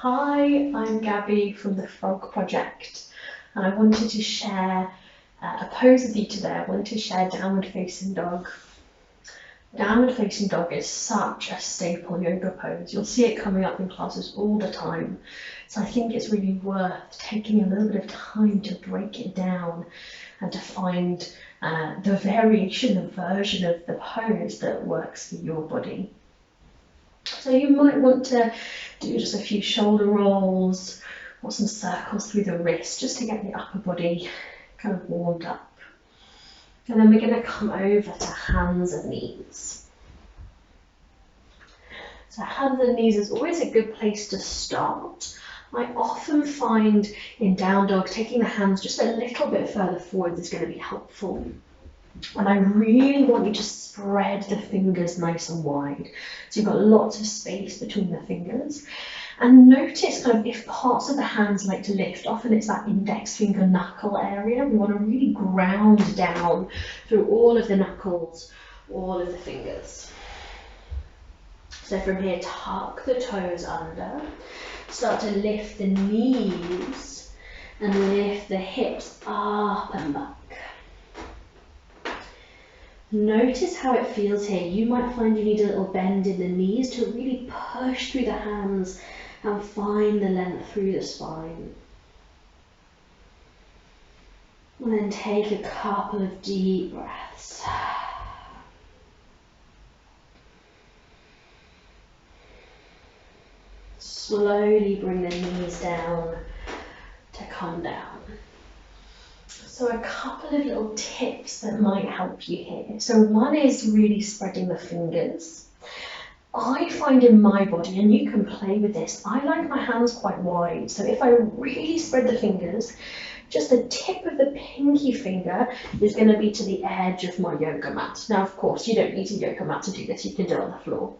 Hi, I'm Gabby from the Frog Project, and I wanted to share a pose with you today. I wanted to share downward facing dog. Downward facing dog is such a staple yoga pose. You'll see it coming up in classes all the time. So I think it's really worth taking a little bit of time to break it down and to find the variation, the version of the pose that works for your body. So you might want to do just a few shoulder rolls or some circles through the wrist just to get the upper body kind of warmed up. And then we're going to come over to hands and knees. So hands and knees is always a good place to start. I often find in down dog taking the hands just a little bit further forward is going to be helpful. And I really want you to spread the fingers nice and wide. So you've got lots of space between the fingers. And notice kind of if parts of the hands like to lift, often it's that index finger knuckle area. We want to really ground down through all of the knuckles, all of the fingers. So from here, tuck the toes under, start to lift the knees and lift the hips up and back. Notice how it feels here. You might find you need a little bend in the knees to really push through the hands and find the length through the spine. And then take a couple of deep breaths. Slowly bring the knees down to come down. So a couple of little tips that might help you here. So one is really spreading the fingers. I find in my body, and you can play with this, I like my hands quite wide. So if I really spread the fingers, just the tip of the pinky finger is going to be to the edge of my yoga mat. Now, of course, you don't need a yoga mat to do this. You can do it on the floor.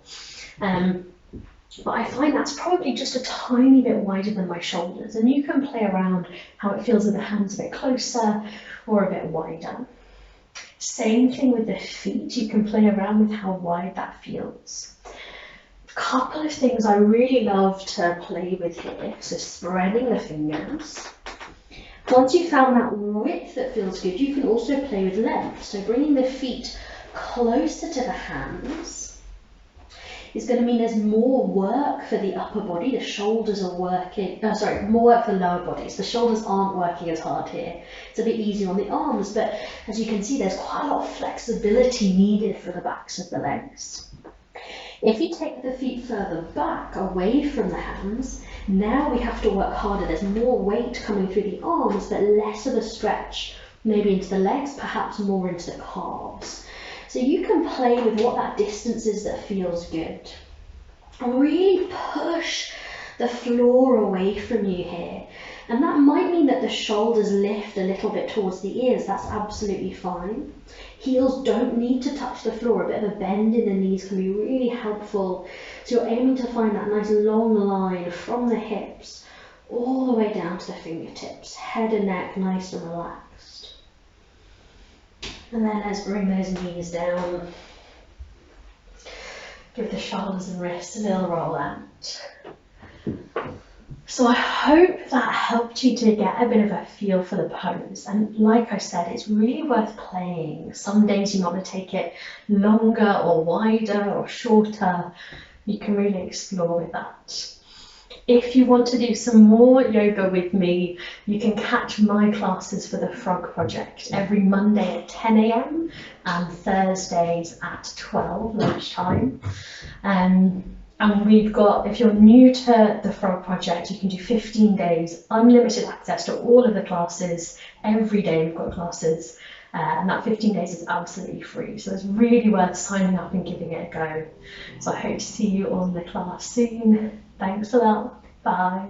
But I find that's probably just a tiny bit wider than my shoulders, and you can play around how it feels with the hands a bit closer or a bit wider. Same thing with the feet, you can play around with how wide that feels. A couple of things I really love to play with here, so spreading the fingers. Once you've found that width that feels good, you can also play with length, so bringing the feet closer to the hands is going to mean there's more work for the upper body. The shoulders are working, more work for the lower bodies. The shoulders aren't working as hard here. It's a bit easier on the arms, but as you can see, there's quite a lot of flexibility needed for the backs of the legs. If you take the feet further back, away from the hands, now we have to work harder. There's more weight coming through the arms, but less of a stretch, maybe into the legs, perhaps more into the calves. So you can play with what that distance is that feels good. And really push the floor away from you here. And that might mean that the shoulders lift a little bit towards the ears. That's absolutely fine. Heels don't need to touch the floor. A bit of a bend in the knees can be really helpful. So you're aiming to find that nice long line from the hips all the way down to the fingertips. Head and neck nice and relaxed. And then let's bring those knees down. Give the shoulders and wrists a little roll out. So I hope that helped you to get a bit of a feel for the pose. And like I said, it's really worth playing. Some days you want to take it longer or wider or shorter. You can really explore with that. If you want to do some more yoga with me, you can catch my classes for the Frog Project every Monday at 10 AM and Thursdays at 12 lunchtime. And we've got, if you're new to the Frog Project, you can do 15 days, unlimited access to all of the classes. Every day we've got classes, and that 15 days is absolutely free. So it's really worth signing up and giving it a go. So I hope to see you on the class soon. Thanks a lot. Bye.